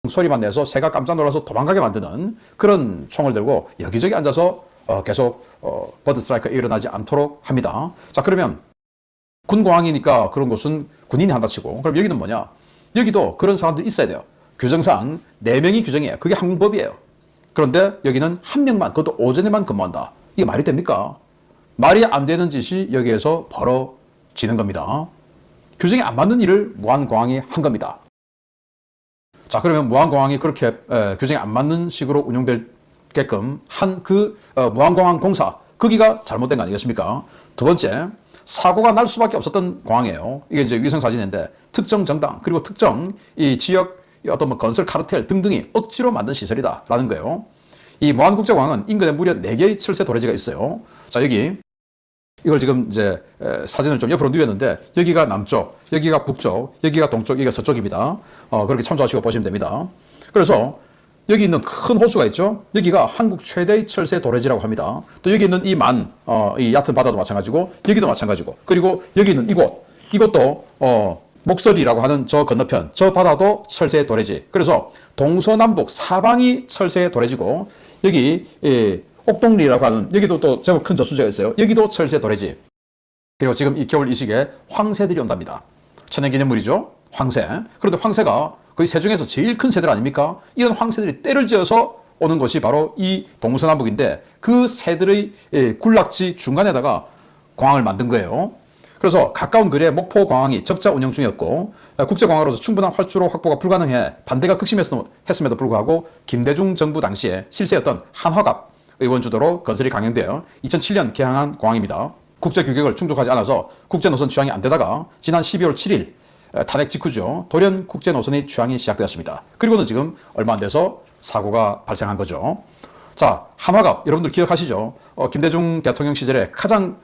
소리만 내서 새가 깜짝 놀라서 도망가게 만드는 그런 총을 들고 여기저기 앉아서 계속 버드 스트라이크가 일어나지 않도록 합니다. 자, 그러면 군공항이니까 그런 곳은 군인이 한다 치고, 그럼 여기는 뭐냐? 여기도 그런 사람들이 있어야 돼요. 규정상 4명이 규정이에요. 그게 항공법이에요. 그런데 여기는 1명만, 그것도 오전에만 근무한다. 이게 말이 됩니까? 말이 안 되는 짓이 여기에서 벌어지는 겁니다. 규정에 안 맞는 일을 무한공항이 한 겁니다. 자, 그러면 무한공항이 그렇게 규정에 안 맞는 식으로 운영되게끔 한 그 무한공항 공사, 거기가 잘못된 거 아니겠습니까? 두 번째, 사고가 날 수밖에 없었던 공항이에요. 이게 이제 위성사진인데, 특정 정당 그리고 특정 이 지역 어떤 뭐 건설 카르텔 등등이 억지로 만든 시설이다라는 거예요. 이 무안국제공항은 인근에 무려 4개의 철새 도래지가 있어요. 자, 여기 이걸 지금 이제 사진을 좀 옆으로 누웠는데, 여기가 남쪽, 여기가 북쪽, 여기가 동쪽, 여기가 서쪽입니다. 그렇게 참조하시고 보시면 됩니다. 그래서 여기 있는 큰 호수가 있죠. 여기가 한국 최대의 철새 도래지라고 합니다. 또 여기 있는 이 얕은 바다도 마찬가지고, 여기도 마찬가지고, 그리고 여기 있는 이것도 목설이라고 하는 저 건너편, 저 바다도 철새 도래지. 그래서 동서남북 사방이 철새 도래지고, 여기 옥동리라고 하는, 여기도 또 제법 큰 저수지가 있어요. 여기도 철새 도래지. 그리고 지금 이 겨울 이 시기에 황새들이 온답니다. 천연기념물이죠, 황새. 그런데 황새가 거의 새 중에서 제일 큰 새들 아닙니까? 이런 황새들이 때를 지어서 오는 곳이 바로 이 동서남북인데, 그 새들의 군락지 중간에다가 공항을 만든 거예요. 그래서 가까운 거리에 목포공항이 적자 운영 중이었고, 국제공항으로서 충분한 활주로 확보가 불가능해 반대가 극심했음에도 불구하고 김대중 정부 당시에 실세였던 한화갑 의원 주도로 건설이 강행되어 2007년 개항한 공항입니다. 국제 규격을 충족하지 않아서 국제 노선 취항이 안 되다가 지난 12월 7일 탄핵 직후죠, 돌연 국제 노선의 취항이 시작되었습니다. 그리고는 지금 얼마 안 돼서 사고가 발생한 거죠. 자, 한화갑 여러분들 기억하시죠? 김대중 대통령 시절에 가장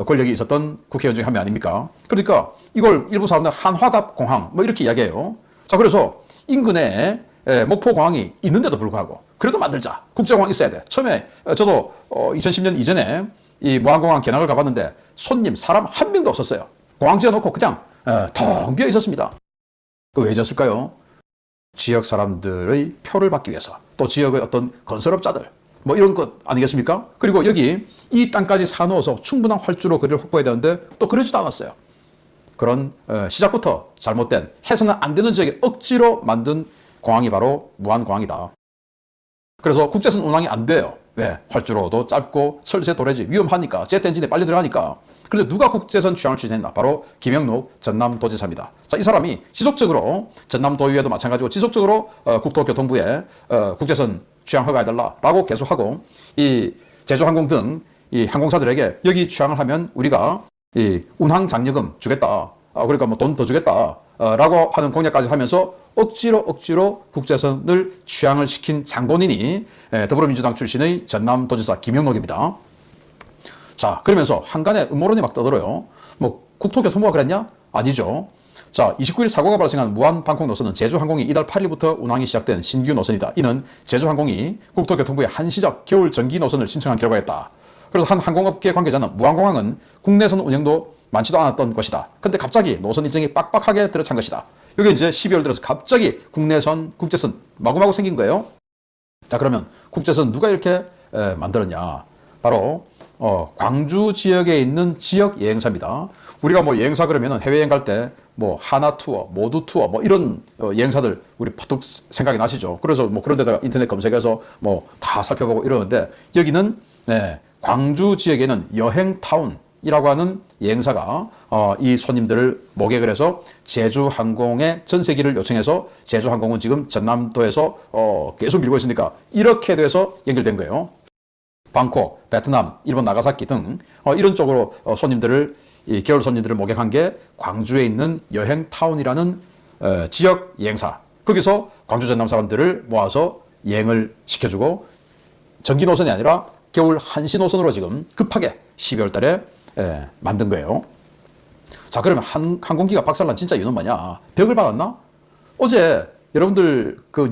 권력이 있었던 국회의원 중에 한 명 아닙니까? 그러니까 이걸 일부 사람들 한화갑 공항 뭐 이렇게 이야기해요. 자, 그래서 인근에 목포공항이 있는데도 불구하고 그래도 만들자, 국제공항 있어야 돼. 처음에 저도 2010년 이전에 이 무안공항 개항을 가봤는데 손님 사람 한 명도 없었어요. 공항 지어놓고 그냥 텅 비어 있었습니다. 그 왜 졌을까요? 지역 사람들의 표를 받기 위해서, 또 지역의 어떤 건설업자들 뭐 이런 것 아니겠습니까? 그리고 여기 이 땅까지 사놓아서 충분한 활주로 거리를 확보해야 되는데 또 그러지도 않았어요. 그런 시작부터 잘못된, 해서는 안 되는 지역에 억지로 만든 공항이 바로 무안공항이다. 그래서 국제선 운항이 안 돼요. 왜? 활주로도 짧고 철새 도래지 위험하니까, 제트 엔진에 빨리 들어가니까. 그런데 누가 국제선 취항을 추진했나? 바로 김영록 전남도지사입니다. 자, 이 사람이 지속적으로, 전남도의회도 마찬가지고 지속적으로 국토교통부에 국제선 취항 허가해달라라고 계속하고, 이 제주항공 등 이 항공사들에게 여기 취항을 하면 우리가 이 운항 장려금 주겠다, 그러니까 뭐 돈 더 주겠다 라고 하는 공약까지 하면서 억지로 국제선을 취항을 시킨 장본인이 더불어민주당 출신의 전남도지사 김영록입니다. 자, 그러면서 한간에 음모론이 막 떠들어요. 뭐 국토교통부가 그랬냐? 아니죠. 자, 29일 사고가 발생한 무안방콕 노선은 제주항공이 이달 8일부터 운항이 시작된 신규 노선이다. 이는 제주항공이 국토교통부에 한시적 겨울 정기 노선을 신청한 결과였다. 그래서 한 항공업계 관계자는 무안공항은 국내선 운영도 많지도 않았던 것이다. 근데 갑자기 노선 일정이 빡빡하게 들어찬 것이다. 이게 이제 12월 들어서 갑자기 국내선, 국제선 마구마구 생긴 거예요. 자, 그러면 국제선 누가 이렇게 만들었냐? 바로 광주 지역에 있는 지역 여행사입니다. 우리가 뭐 여행사 그러면은 해외여행 갈 때 뭐 하나 투어, 모두 투어 뭐 이런 여행사들 우리 퍼뜩 생각이 나시죠? 그래서 뭐 그런 데다가 인터넷 검색해서 뭐 다 살펴보고 이러는데, 여기는 광주 지역에는 여행타운이라고 하는 여행사가 이 손님들을 모객을 해서 제주항공에 전세기를 요청해서, 제주항공은 지금 전남도에서 계속 밀고 있으니까 이렇게 돼서 연결된 거예요. 방콕, 베트남, 일본 나가사키 등 이런 쪽으로 이 겨울 손님들을 모객한 게 광주에 있는 여행타운이라는 지역 여행사. 거기서 광주 전남 사람들을 모아서 여행을 시켜주고, 정기 노선이 아니라 겨울 한시 노선으로 지금 급하게 12월 달에 만든 거예요. 자, 그러면 항공기가 박살난 진짜 이유는 뭐냐? 벽을 받았나? 어제 여러분들 그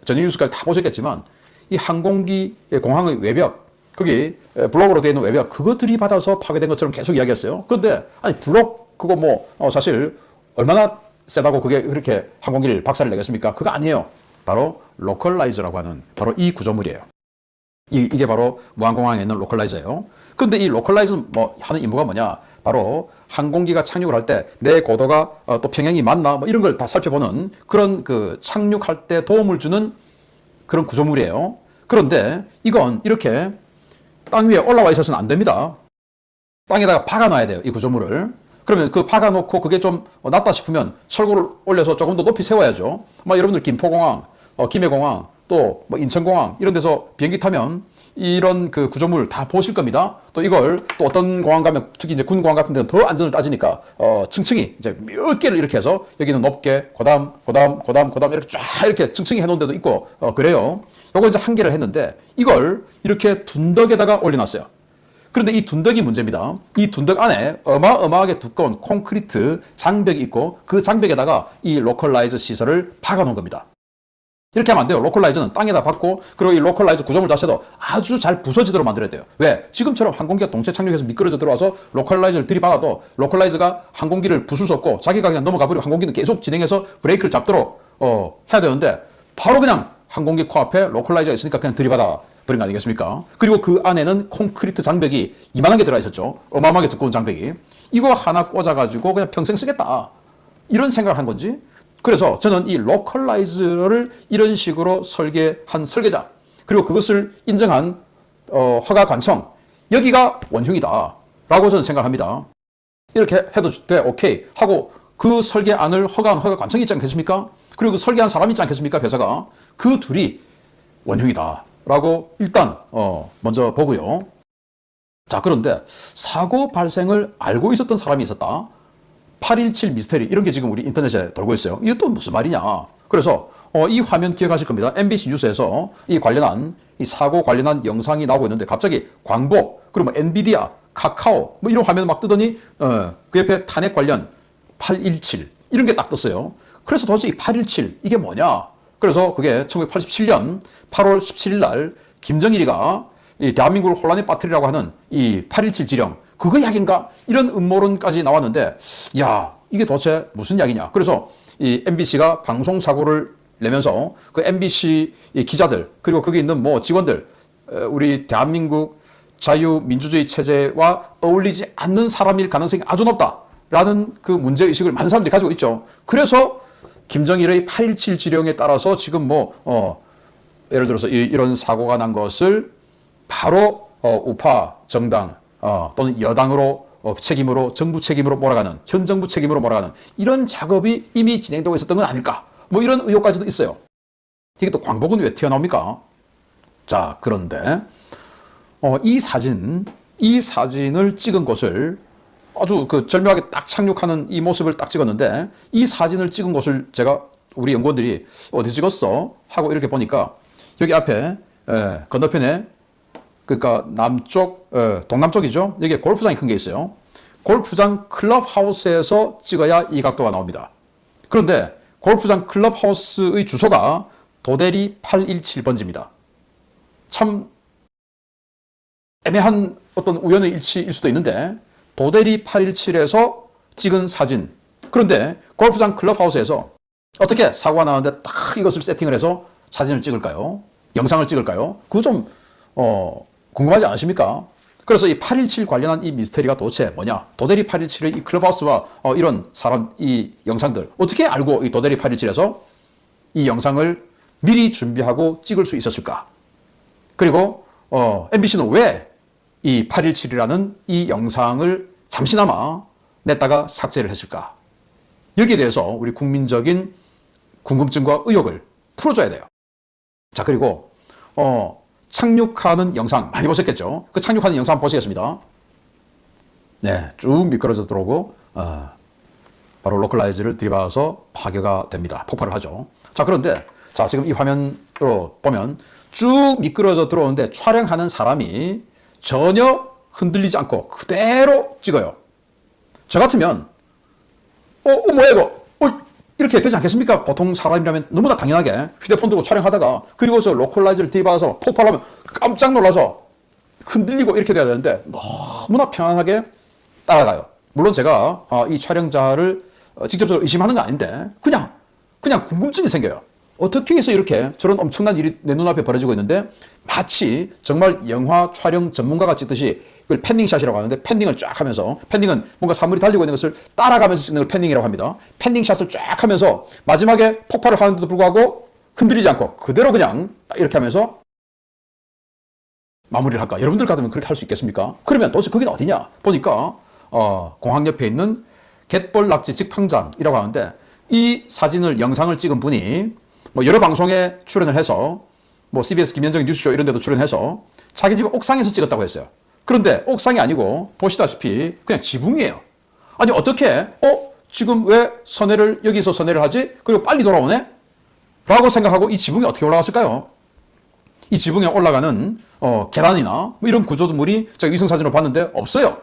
저녁 뉴스까지 다 보셨겠지만, 이 항공기 공항의 외벽, 거기 블록으로 되어 있는 외벽, 그거 들이받아서 파괴된 것처럼 계속 이야기했어요. 그런데 아니 블록 그거 뭐 사실 얼마나 세다고 그게 그렇게 항공기를 박살을 내겠습니까? 그거 아니에요. 바로 로컬라이저라고 하는 바로 이 구조물이에요. 이게 바로 무한공항에 있는 로컬라이저예요. 그런데 이 로컬라이저 뭐 하는 임무가 뭐냐? 바로 항공기가 착륙을 할 때 내 고도가 또 평행이 맞나 뭐 이런 걸 다 살펴보는 그런 그 착륙할 때 도움을 주는 그런 구조물이에요. 그런데 이건 이렇게 땅 위에 올라와 있어서는 안 됩니다. 땅에다가 박아놔야 돼요. 이 구조물을. 그러면 그 박아놓고 그게 좀 낮다 싶으면 철골을 올려서 조금 더 높이 세워야죠. 막 여러분들 김포공항, 김해공항, 또 뭐 인천공항 이런 데서 비행기 타면 이런 그 구조물 다 보실 겁니다. 또 이걸 또 어떤 공항 가면 특히 이제 군공항 같은 데는 더 안전을 따지니까 층층이 이제 몇 개를 이렇게 해서 여기는 높게 고담 이렇게 쫙 이렇게 층층이 해놓은 데도 있고 그래요. 요거 이제 한 개를 했는데 이걸 이렇게 둔덕에다가 올려놨어요. 그런데 이 둔덕이 문제입니다. 이 둔덕 안에 어마어마하게 두꺼운 콘크리트 장벽이 있고 그 장벽에다가 이 로컬라이저 시설을 박아놓은 겁니다. 이렇게 하면 안 돼요. 로컬라이저는 땅에다 박고 그리고 이 로컬라이저 구조물 자체도 아주 잘 부서지도록 만들어야 돼요. 왜? 지금처럼 항공기가 동체 착륙해서 미끄러져 들어와서 로컬라이저를 들이박아도 로컬라이저가 항공기를 부술 수 없고 자기가 그냥 넘어가 버리고 항공기는 계속 진행해서 브레이크를 잡도록 해야 되는데 바로 그냥 항공기 코앞에 로컬라이저가 있으니까 그냥 들이받아 버린 거 아니겠습니까? 그리고 그 안에는 콘크리트 장벽이 이만한 게 들어가 있었죠. 어마어마하게 두꺼운 장벽이. 이거 하나 꽂아가지고 그냥 평생 쓰겠다. 이런 생각을 한 건지. 그래서 저는 이 로컬라이저를 이런 식으로 설계한 설계자 그리고 그것을 인정한 허가 관청 여기가 원흉이다 라고 저는 생각합니다. 이렇게 해도 돼 오케이 하고 그 설계안을 허가한 허가 관청이 있지 않겠습니까? 그리고 그 설계한 사람이 있지 않겠습니까? 회사가 그 둘이 원흉이다 라고 일단 먼저 보고요. 자, 그런데 사고 발생을 알고 있었던 사람이 있었다. 817 미스테리 이런 게 지금 우리 인터넷에 돌고 있어요. 이게 또 무슨 말이냐. 그래서 이 화면 기억하실 겁니다. MBC 뉴스에서 이 관련한 이 사고 관련한 영상이 나오고 있는데 갑자기 광복 그리고 뭐 엔비디아, 카카오 뭐 이런 화면 막 뜨더니 그 옆에 탄핵 관련 817 이런 게 딱 떴어요. 그래서 도대체 이 817 이게 뭐냐. 그래서 그게 1987년 8월 17일 날 김정일이가 이 대한민국을 혼란에 빠뜨리라고 하는 이 8.17 지령 그거 이야기인가? 이런 음모론까지 나왔는데 야 이게 도대체 무슨 이야기냐. 그래서 이 MBC가 방송사고를 내면서 그 MBC 기자들 그리고 거기 있는 뭐 직원들 우리 대한민국 자유민주주의 체제와 어울리지 않는 사람일 가능성이 아주 높다라는 그 문제의식을 많은 사람들이 가지고 있죠. 그래서 김정일의 8.17 지령에 따라서 지금 뭐 예를 들어서 이런 사고가 난 것을 바로 우파 정당 또는 여당으로 책임으로 정부 책임으로 몰아가는 현 정부 책임으로 몰아가는 이런 작업이 이미 진행되고 있었던 건 아닐까 뭐 이런 의혹까지도 있어요. 이게 또 광복은 왜 튀어나옵니까? 자, 그런데 이 사진을 찍은 곳을 아주 그 절묘하게 딱 착륙하는 이 모습을 딱 찍었는데 이 사진을 찍은 곳을 제가 우리 연구원들이 어디 찍었어? 하고 이렇게 보니까 여기 앞에 건너편에 그러니까 남쪽, 동남쪽이죠. 여기에 골프장이 큰 게 있어요. 골프장 클럽하우스에서 찍어야 이 각도가 나옵니다. 그런데 골프장 클럽하우스의 주소가 도대리 817번지입니다. 참 애매한 어떤 우연의 일치일 수도 있는데 도대리 817에서 찍은 사진. 그런데 골프장 클럽하우스에서 어떻게 사고가 나는데 딱 이것을 세팅을 해서 사진을 찍을까요? 영상을 찍을까요? 그거 좀 궁금하지 않으십니까? 그래서 이 8.17 관련한 이 미스테리가 도대체 뭐냐? 도대리 8.17의 이 클럽하우스와 이런 사람, 이 영상들 어떻게 알고 이 도대리 8.17에서 이 영상을 미리 준비하고 찍을 수 있었을까? 그리고 MBC는 왜 이 8.17이라는 이 영상을 잠시나마 냈다가 삭제를 했을까? 여기에 대해서 우리 국민적인 궁금증과 의혹을 풀어줘야 돼요. 자, 그리고 착륙하는 영상 많이 보셨겠죠? 그 착륙하는 영상 한번 보시겠습니다. 네, 쭉 미끄러져 들어오고 바로 로컬라이즈를 들이박아서 파괴가 됩니다. 폭발을 하죠. 자, 그런데 자, 지금 이 화면으로 보면 쭉 미끄러져 들어오는데 촬영하는 사람이 전혀 흔들리지 않고 그대로 찍어요. 저 같으면 뭐야 이거? 이렇게 되지 않겠습니까? 보통 사람이라면 너무나 당연하게 휴대폰 들고 촬영하다가 그리고 저 로컬라이즈를 들이박아서 폭발하면 깜짝 놀라서 흔들리고 이렇게 돼야 되는데 너무나 편안하게 따라가요. 물론 제가 이 촬영자를 직접적으로 의심하는 거 아닌데 그냥 궁금증이 생겨요. 어떻게 해서 이렇게 저런 엄청난 일이 내 눈앞에 벌어지고 있는데 마치 정말 영화 촬영 전문가가 찍듯이 그걸 팬닝샷이라고 하는데 팬닝을 쫙 하면서 펜닝은 뭔가 사물이 달리고 있는 것을 따라가면서 찍는 걸 팬닝이라고 합니다. 팬닝샷을 쫙 하면서 마지막에 폭발을 하는데도 불구하고 흔들리지 않고 그대로 그냥 딱 이렇게 하면서 마무리를 할까? 여러분들 같으면 그렇게 할 수 있겠습니까? 그러면 도대체 거기는 어디냐? 보니까 공항 옆에 있는 갯벌 낙지 직판장이라고 하는데 이 사진을 영상을 찍은 분이 뭐 여러 방송에 출연을 해서 뭐 CBS 김현정 뉴스쇼 이런 데도 출연해서 자기 집 옥상에서 찍었다고 했어요. 그런데 옥상이 아니고 보시다시피 그냥 지붕이에요. 아니 어떻게 지금 왜 선회를 여기서 선회를 하지? 그리고 빨리 돌아오네? 라고 생각하고 이 지붕이 어떻게 올라갔을까요? 이 지붕에 올라가는 계단이나 뭐 이런 구조물이 제가 위성사진으로 봤는데 없어요.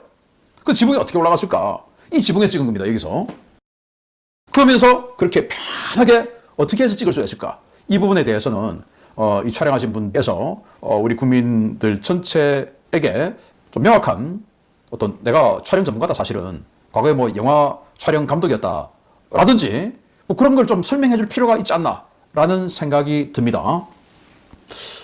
그 지붕이 어떻게 올라갔을까? 이 지붕에 찍은 겁니다. 여기서. 그러면서 그렇게 편하게 어떻게 해서 찍을 수 있을까? 이 부분에 대해서는 이 촬영하신 분께서 우리 국민들 전체에게 좀 명확한 어떤 내가 촬영 전문가다 사실은 과거에 뭐 영화 촬영 감독이었다 라든지 뭐 그런 걸 좀 설명해 줄 필요가 있지 않나 라는 생각이 듭니다.